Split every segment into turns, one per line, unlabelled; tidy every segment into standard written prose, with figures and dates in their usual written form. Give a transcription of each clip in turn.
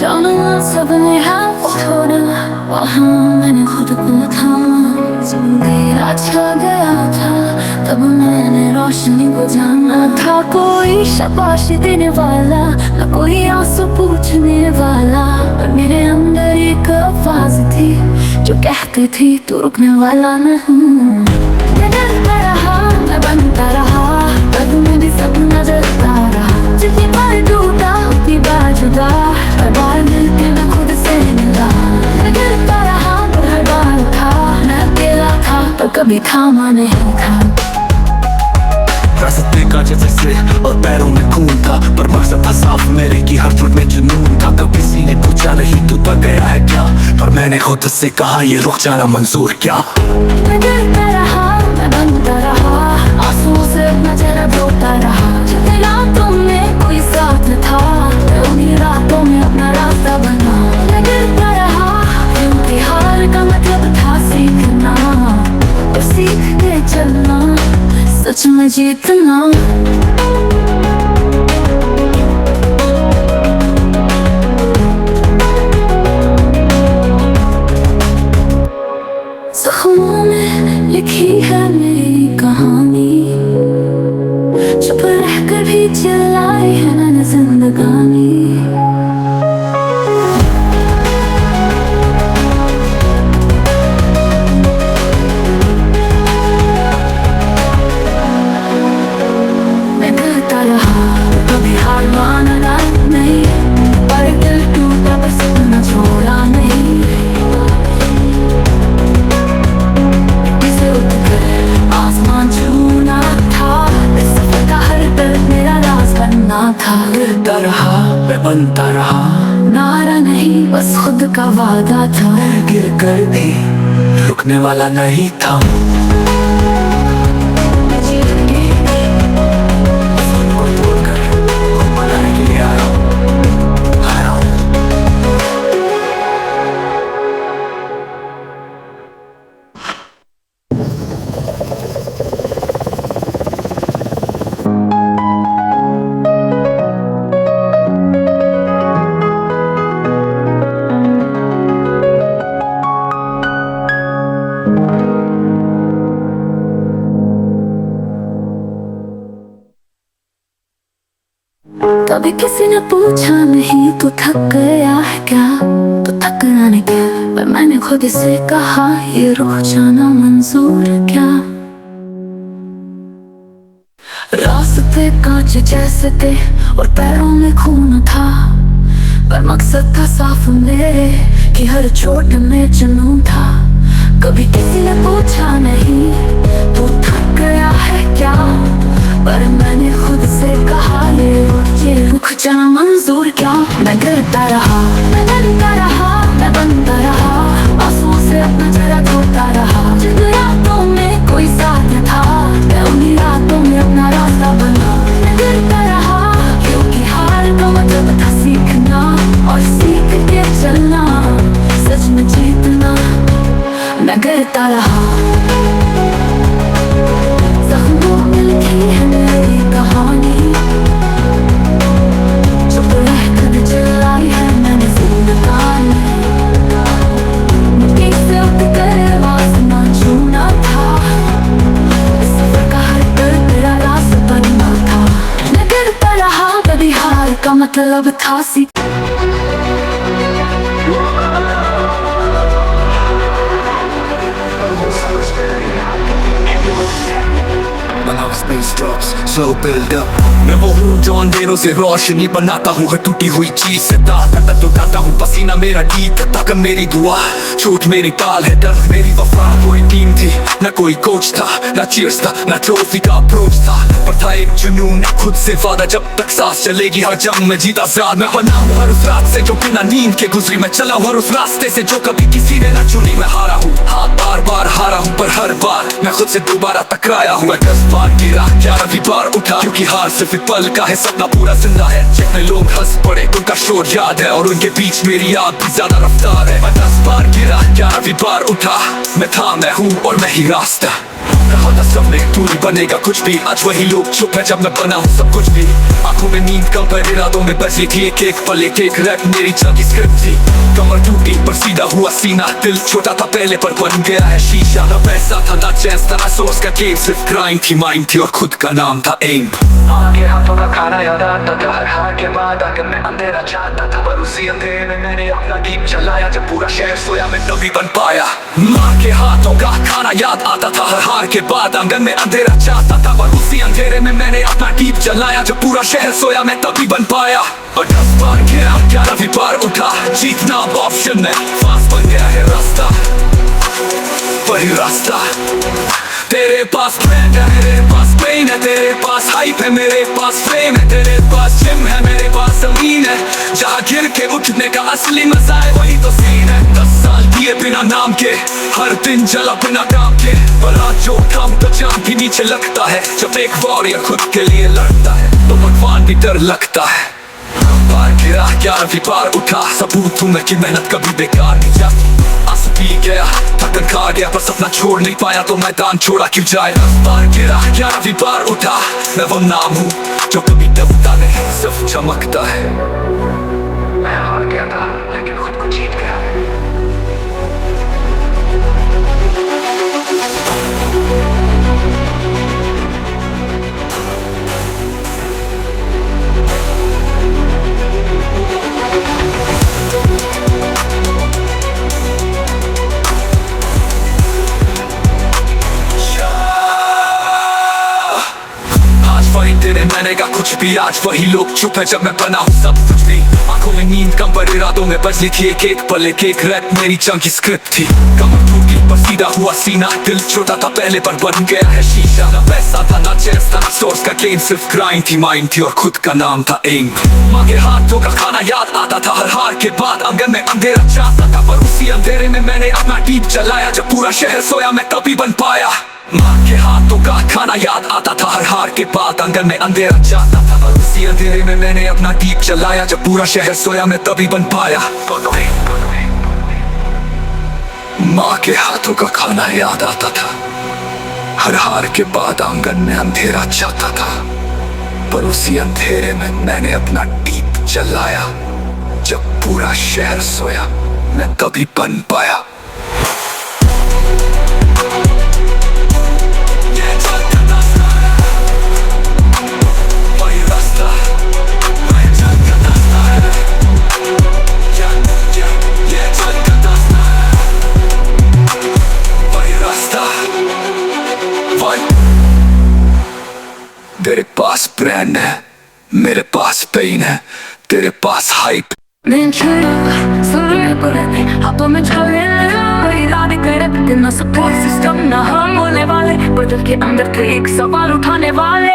जाना सबने है वो छोड़ा, वहाँ मैंने खुद को थामा। अंधेरा छा गया था तब मैंने रोशनी को जाना था। कोई शाबाशी देने वाला न कोई आंसू पूछने वाला, पर मेरे अंदर एक आवाज थी जो कहती थी तू रुकने वाला नहीं। मैं डरता रहा, मैं बनता रहा, तब मैं भी सब नजरता रहा। जितनी बार टूटा उतनी बार जुदा, हर बार मिलके मैं खुद से मिला। मैं गिरता रहा पर हर बार उठा, मैं अकेला था पर कभी थामा नहीं था।
रास्ते का जैसे और पैरों में खून था, पर मकसद था साफ मेरे की हर चोट में जुनून था। कब किसी ने पूछा नहीं तू थक गया है क्या, पर मैंने खुद से कहा ये रुक जाना मंजूर क्या।
मैं गिरता रहा, मैं बनता रहा, आंसुओं से अपना चेहरा धोता रहा। जितनी रातों में कोई साथ न था, मैं उन्हीं रातों में अपना रास्ता बना। मैं गिरता रहा क्योंकि हार का मतलब था सीखना, और सीख के चलना सच में जीतना। ज़ख्मों में लिखी है मेरी कहानी, चुप रहकर भी चिल्लाई है मैंने जिंदगानी। कभी हार माना नहीं, पर दिल टूटा पर सपना छोड़ा नहीं। इसे उठकर आसमान छूना था, इस सफर का हर दर्द मेरा राज बनना था।
गिरता रहा, मैं बनता रहा,
नारा नहीं बस खुद का वादा था।
गिर कर भी रुकने वाला नहीं था।
कभी किसी ने पूछा नहीं तू थक गया है क्या, तो थकना नहीं क्या, पर मैंने खुद से कहा ये रुक जाना मंजूर क्या। रास्ते कांच जैसे थे और पैरों में खून था, पर मकसद था साफ मेरे कि हर चोट में जुनून था। कभी किसी ने पूछा नहीं तू थक गया है क्या, पर मैंने खुद से कहा ये रुक जाना मंजूर क्या। मैं गिरता रहा, मैं डरता रहा, मैं बनता रहा, आंसुओं से अपना चेहरा धोता रहा। जिन रातों में कोई साथ न था, मैं उन्हीं रातों में अपना रास्ता बना। मैं गिरता रहा क्योंकि हार का मतलब था सीखना, और सीख के चलना सच में जीतना। मैं गिरता रहा, ज़ख्मों में लिखी है मेरी कहानी, चुप रहकर चिल्लाई है मैंने जिंदगानी। मिट्टी से उठकर आसमान छूना था, इस सफर का हर दर्द मेरा रास्ता बनना था। मैं गिरता रहा कभी हार का मतलब था सीख।
Space drops, slow build up. मैं वो हूँ जो अंधेरों से रोशनी बनाता हूँ, हर टूटी हुई चीज से ताकत तो उठाता हूँ। पसीना मेरा गीत, ताकत मेरी दुआ, छूट मेरी ताल है, दर्द मेरी वफा। कोई टीम थी न कोई कोच था, न चीयर्स था न ट्रॉफी का अप्रोच था, पर था एक जुनून खुद से वादा। जब तक सांस चलेगी हर जंग में जीता साथ। मैं बना हूँ हर उस रात से जो बिना नींद के गुजरी, मैं चला हूँ हर उस रास्ते से जो कभी किसी ने न चुनी। मैं हारा हूँ, हाँ बार बार हारा हूँ, पर हर बार मैं खुद से दोबारा टकराया हूँ। मैं 10 बार गिरा, 11वीं बार उठा, क्योंकि हार सिर्फ एक पल का है, सपना पूरा जिंदा है। जितने लोग हंस पड़े उनका शोर याद है, और उनके बीच मेरी याद भी ज्यादा रफ्तार है। मैं 10 बार गिरा, 11वीं बार उठा, मैं था मैं हूँ और मैं ही रास्ता। कहा था सबने दूरी बनेगा कुछ भी, आज वही लोग चुप है जब मैं बना हूँ सब कुछ भी। आंखों में नींद कम पर इरादों में बची थी एक पल एक रैप मेरी चंकी स्क्रिप्ट थी। कमर टूटी पर सीधा हुआ सीना, दिल छोटा था पहले पर बन गया है शीशा। ना पैसा था ना चैंस था ना सोर्स का गेम, सिर्फ क्राइम थी माइंड थी और खुद का नाम था एम। आगे हाथों का खाना याद आता था, हर हार के बाद आकर मैं अंधेरा चाहता था, पर उसी अंधेरे में मैंने अपना दीप जलाया। जब पूरा शहर सोया मैं तभी बन पाया। माँ के हाथों का खाना याद आता था, हर हार के बाद आंगन में अंधेरा चाहता था, पर उसी अंधेरे में मैंने अपना दीप जलाया। जब पूरा शहर सोया मैं तभी बन पाया। और 10 बार गिरा 11वीं बार उठा, जीतना अब ऑप्शन है, फास्ट बन गया है रास्ता, वही रास्ता। तेरे पास ब्रांड है मेरे पास पेन है, तेरे पास हाइप है मेरे पास फेम है, तेरे पास जिम है मेरे पास जमीन है, जहाँ गिर के उठने का असली मजा है वही तो सीन है। 10 साल दिए बिना नाम के, हर दिन जला बिना काम के, पर आज जो काम तो जान भी नीचे लगता है। जब एक वॉरियर खुद के लिए लड़ता है तो भगवान भी डर लगता है। बार गिरा 11वीं बार उठा, सबूत हूँ मैं कि मेहनत कभी बेकार नहीं जाती। आंसू पी गया थकन खा गया, पर सपना छोड़ नहीं पाया तो मैदान छोड़ा क्यों जाए। बार गिरा 11वीं बार उठा, मैं वो नाम हूँ जो कभी दबता नहीं सिर्फ चमकता है। मैं हार गया था लेकिन खुद को जीत गया। तेरे मैंने का कुछ भी, आज वही लोग चुप है जब मैं बना हूँ सब कुछ भी। आंखों में नींद कम पर इरादों में बजली थी एक पल एक रैप मेरी चंकी स्क्रिप्ट थी। कमर टूटी पर सीधा हुआ सीना, दिल छोटा था पहले पर बन गया है शीशा। ना पैसा था ना चैंस था ना सोर्स का गेम, सिर्फ क्राइम थी माइंड थी और खुद का नाम था एम। माँ के हाथों का खाना याद आता था, हर हार के बाद आंगन में अंधेरा चाहता था, पर उसी अंधेरे में मैंने अपना दीप जलाया। जब पूरा शहर सोया मैं तभी बन पाया। माँ के हाथों का खाना याद आता था, हर हार के बाद आंगन में अंधेरा चाहता था, पर उसी अंधेरे में मैंने अपना दीप जलाया। जब पूरा शहर सोया मैं तभी बन पाया। माँ के हाथों का खाना याद आता था, हर हार के बाद आंगन में अंधेरा चाहता था, पर उसी अंधेरे में मैंने अपना दीप जलाया। जब पूरा शहर सोया मैं तभी बन पाया। तेरे पास ब्रांड है मेरे पास पेन है, तेरे पास हाइप। बदल के अंदर थे एक सवाल उठाने वाले।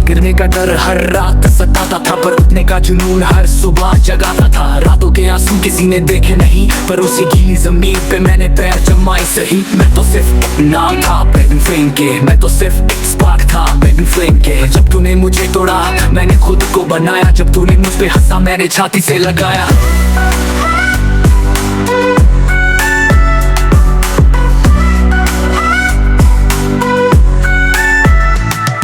गिरने का डर हर रात सताता था, पर उठने का जुनून हर सुबह जगाता था। रातों के आंसू किसी ने देखे नहीं, पर उसी गीली जमीन पे मैंने पैर जमाए सही। मैं तो सिर्फ एक नाम था बेबी फ्लेम के, मैं तो सिर्फ एक स्पार्क था बेबी फ्लेम के। जब तूने मुझे तोड़ा मैंने खुद को बनाया, जब तूने मुझ पे हंसा मैंने छाती से लगाया।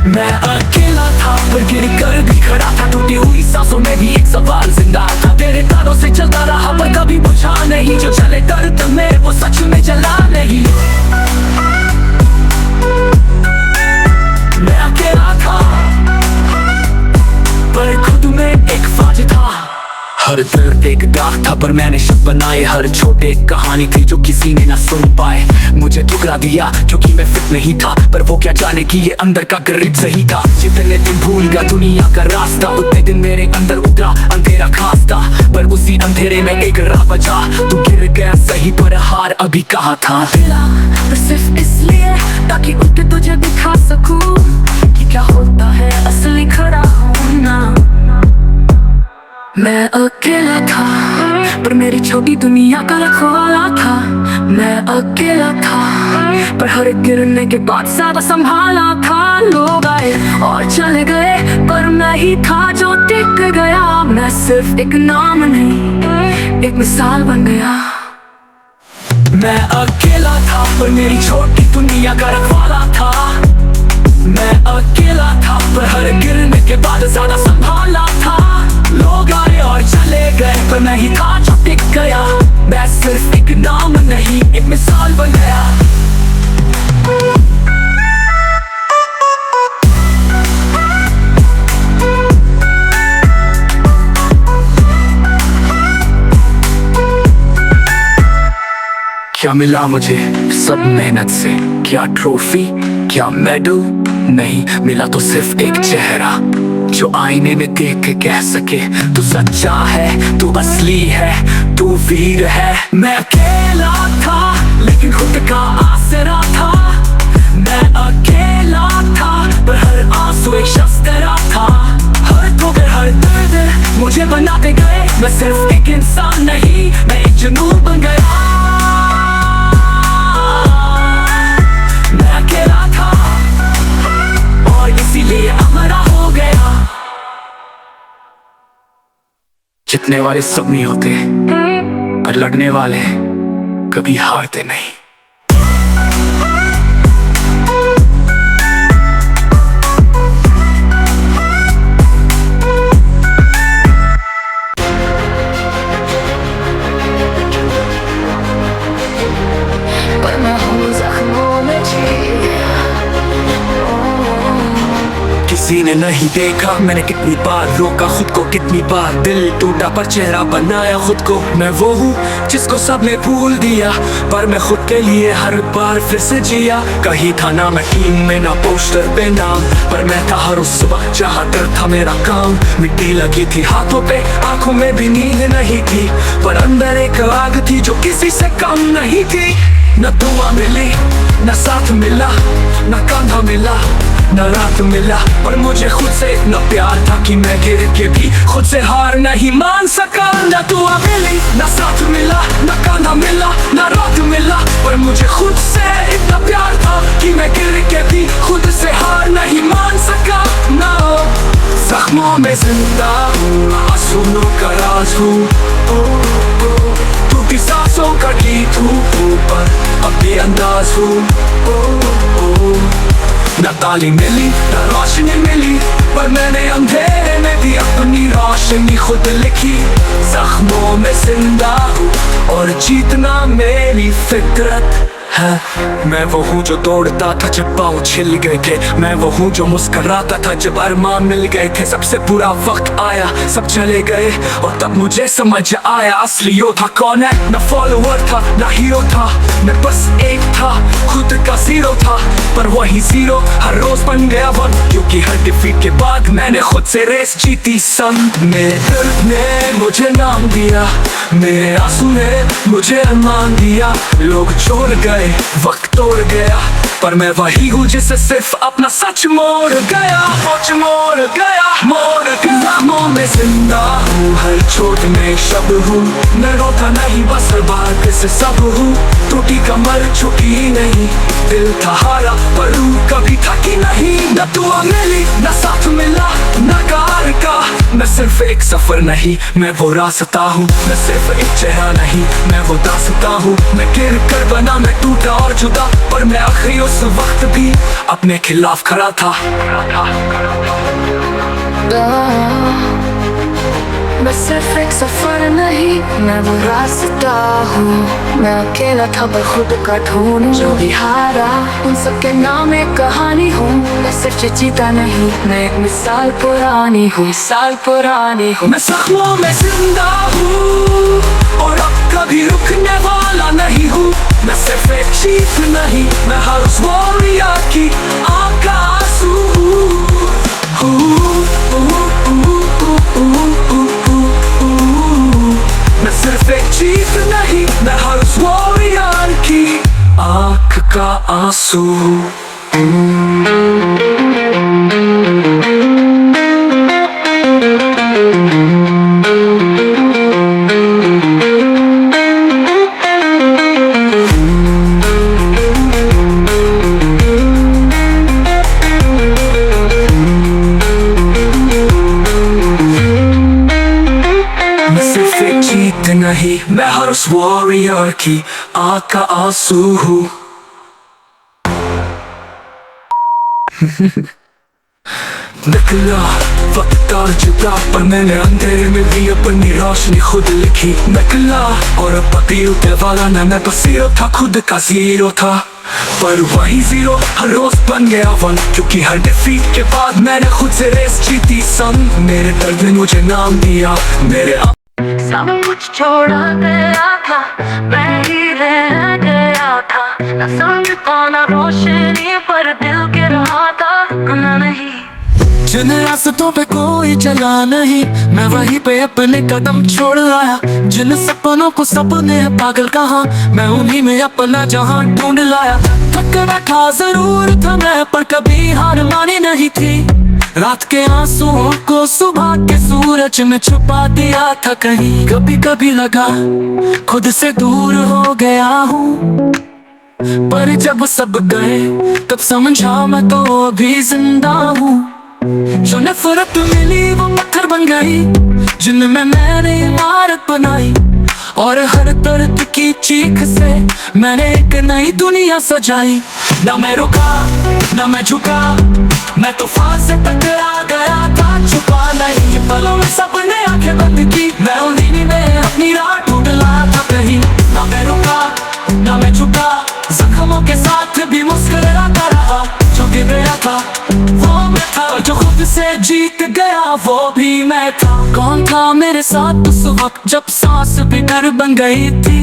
मैं अकेला था पर गिर कर भी खड़ा था, टूटी हुई सांसों में भी एक सवाल जिंदा था। तेरे तारों से चलता रहा पर कभी बुझा नहीं, जो चले दर्द में वो सच में जला नहीं। मैं अकेला था पर खुद में एक फाज था। हर दर्द एक दाग था पर मैंने शब्द बनाए, हर छोटे कहानी थी जो किसी ने ना सुन पाए। मुझे ठुकरा दिया क्योंकि मैं फिट नहीं था, पर वो क्या जाने कि ये अंदर का गरीब सही था। जितने दिन भूल गया दुनिया का रास्ता, उतने दिन मेरे अंदर उतरा अंधेरा खास था, पर उसी अंधेरे में एक राह बचा। तू गिर गया सही पर हार अभी कहाँ था।
तो सिर्फ इसलिए ताकि उठ तुझे दिखा सकूं कि क्या होता है असली खड़ा होना। मैं अकेला था पर मेरी छोटी दुनिया का रखवाला था। मैं अकेला था पर हर एक गिरने के बाद ज्यादा संभाला था। लोग आए और चले गए पर मैं ही था जो टिक गया। मैं सिर्फ एक नाम नहीं एक मिसाल बन गया।
मैं अकेला था पर मेरी छोटी दुनिया का रखवाला था। मैं अकेला था पर हर गिरने के बाद ज्यादा संभाला था। लोग आए और चले गए पर मैं ही था जो टिक गया। मैं सिर्फ एक नाम नहीं एक मिसाल बन गया। क्या मिला मुझे सब मेहनत से? क्या ट्रॉफी, क्या मेडल? नहीं मिला तो सिर्फ एक चेहरा जो आईने में देख के कह सके तू सच्चा है, तू असली है, तू वीर है। मैं अकेला था लेकिन खुद का आसरा था। मैं अकेला था पर हर आंसू एक शख्स तेरा था। हर ठोकर हर दर्द मुझे बनाते गए। मैं सिर्फ एक इंसान नहीं, मैं एक जुनून बन गया। इसीलिए हमारा हो गया। जितने वाले सब नहीं होते पर लड़ने वाले कभी हारते नहीं।
पर मैं हूँ जख्मों में
किसी ने नहीं देखा मैंने कितनी बार रोका खुद को, कितनी बार दिल टूटा पर चेहरा बनाया खुद को। मैं वो हूँ जिसको सबने भूल दिया पर मैं खुद के लिए हर बार फिर से जिया। कहीं था ना मैं टीम में ना पोस्टर पे नाम, पर मैं था हर उस वक्त जहाँ डर था मेरा काम। मिट्टी लगी थी हाथों पे, आंखों में भी नींद नहीं थी, पर अंदर एक आग थी जो किसी से कम नहीं थी। न दुआ मिली न साथ मिला, न कंधा मिला न रात मिला, पर मुझे खुद से इतना प्यार था कि मैं गिर के भी खुद से हार नहीं मान सका। न दुआ मिली न साथ मिला, न कंधा मिला न रात मिला, पर मुझे खुद से इतना प्यार था कि मैं गिर के भी खुद से हार नहीं मान सका। ना जख्मों में जिंदा हूँ, आंसुओं का राज हूँ, टूटी सांसों का गीत हूँ, पर अब भी अंदाज हूँ। न ताली मिली न रोशनी मिली, पर मैंने अंधेरे में भी अपनी रोशनी खुद लिखी। जख्मों में जिंदा हूँ और जीतना मेरी फितरत है। मैं वो हूँ जो दौड़ता था जब पाँव छिल गए थे। मैं वो हूँ जो मुस्कुराता था जब अरमान मिल गए थे। सबसे बुरा वक्त आया सब चले गए और तब मुझे समझ आया असली योद्धा कौन है। न फॉलोवर था न हीरो था, मैं बस एक था, खुद का जीरो था, पर वही जीरो हर रोज बन गया वन। क्योंकि हर डिफीट के बाद मैंने खुद से रेस जीती सन। मेरे दर्द ने मुझे नाम दिया, मेरे आंसू ने मुझे अरमान दिया। लोग छोड़ गए वक्त तोड़ गया, पर मैं वही हूँ जिसे सिर्फ अपना सच मोड़ गया। सोच मोड़ गया, मोड़ गया। में जिंदा हूँ, हर चोट में शब्द हूँ। मैं रोता नहीं बस हर बात से सब हूँ। टूटी कमर झुकी नहीं, दिल था हारा पर रूह कभी थकी नहीं। न दुआ मिली न साथ मिला न कार का, मैं सिर्फ एक सफर नहीं मैं वो रास्ता हूँ। मैं सिर्फ एक चेहरा नहीं मैं वो दास्ता हूँ। मैं गिर कर बना मैं टूटा और जुदा, पर मैं आखिरी उस वक्त भी अपने खिलाफ खड़ा था।
मैं सिर्फ एक सफर नहीं मैं वो रास्ता हूँ। मैं अकेला था पर खुद का ढूंढ जो भी हारा, उन सबके नाम एक कहानी हूँ। मैं सिर्फ जीता नहीं मैं एक मिसाल पुरानी हूँ, मिसाल पुरानी हूँ।
मैं जख्मों में जिंदा हूँ और अब कभी रुकने वाला नहीं हूँ। मैं सिर्फ एक चीज नहीं मैं हर उस वॉरियर की आँख का आंसू हूँ। मैं सिर्फ एक चीज नहीं मैं हर उस वॉरियर की आँख का आंसू। नहीं, मैं हर उस वॉरियर की आँख का आंसू हूँ। निकला वक्त और जुटा, पर मैंने अंधेरे में भी अपनी रोशनी खुद लिखी। निकला और अब पति उठने वाला न मैं तो जीरो था, खुद का जीरो था। पर वही जीरो हर रोज बन गया वन, क्योंकि हर डिफीट के बाद मैंने खुद से रेस जीती संग। मेरे दर्द ने मुझे नाम दिया, मेरे
सब कुछ छोड़ा गया था, मैं ही रह गया था। न समझ पाना रोशनी पर दिल गिर रहा था, गुना नहीं।
जिन रास्तों पे कोई चला नहीं, मैं वहीं पे अपने कदम छोड़ आया। जिन सपनों को सपने पागल कहा, मैं उन्हीं में अपना जहां ढूंढ लाया। थक बैठा जरूर था मैं, पर कभी हार मानी नहीं थी। रात के आंसुओं को सुबह के सूरज में छुपा दिया था कहीं। कभी कभी लगा खुद से दूर हो गया हूँ, पर जब सब गए तब समझा मैं तो अभी जिंदा हूँ। जो नफरत मिली वो पत्थर बन गई, जिनमें मैंने इमारत बनाई। और हर दर्द की चीख से मैंने एक नई दुनिया सजाई। ना मैं रुका ना मैं झुका, मैं तूफान से टकरा गया था। छुपा नहीं पलों में सबने आंखें बंद की, मैं उन्हीं में अपनी राह ढूंढ रहा था कहीं। ना मैं रुका ना मैं झुका, जख्मों के साथ भी मुस्कुराता रहा। जो गिर गया था वो मैं था, और जो खुद से जीत गया वो भी मैं था। कौन था मेरे साथ उस वक्त जब सांस भी डर बन गई थी?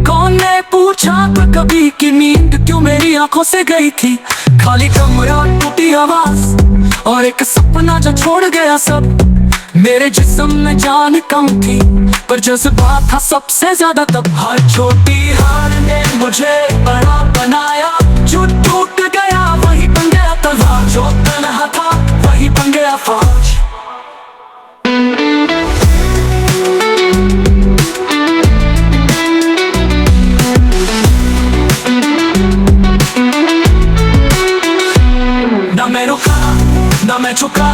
कौन ने पूछा था कभी कि नींद क्यों मेरी आंखों से गई थी? खाली कमरा, टूटी आवाज और एक सपना जो छोड़ गया सब। मेरे जिस्म में जान कम थी, पर जज्बा था सबसे ज्यादा तब। हर छोटी हार ने मुझे बड़ा बनाया। जो टूट गया वही बन गया तलवार, जो तन्हा था वही बन गया फौज। ना मैं रुका ना मैं झुका,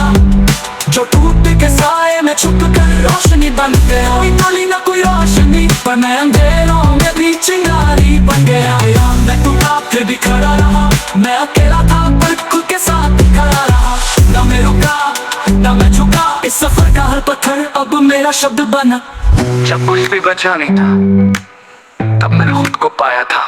जो टूट के साए में छुप कर रोशनी बन गया। कोई ताली ना कोई रोशनी, पर मैं अंधेरों में भी चिंगारी बन गया। मैं टूटा फिर भी खड़ा रहा, मैं अकेला था पर खुद के साथ खड़ा रहा। ना मैं रुका ना मैं झुका, इस सफर का हर पत्थर अब मेरा शब्द बना। जब कुछ भी बचा नहीं था, तब मैंने खुद को पाया था।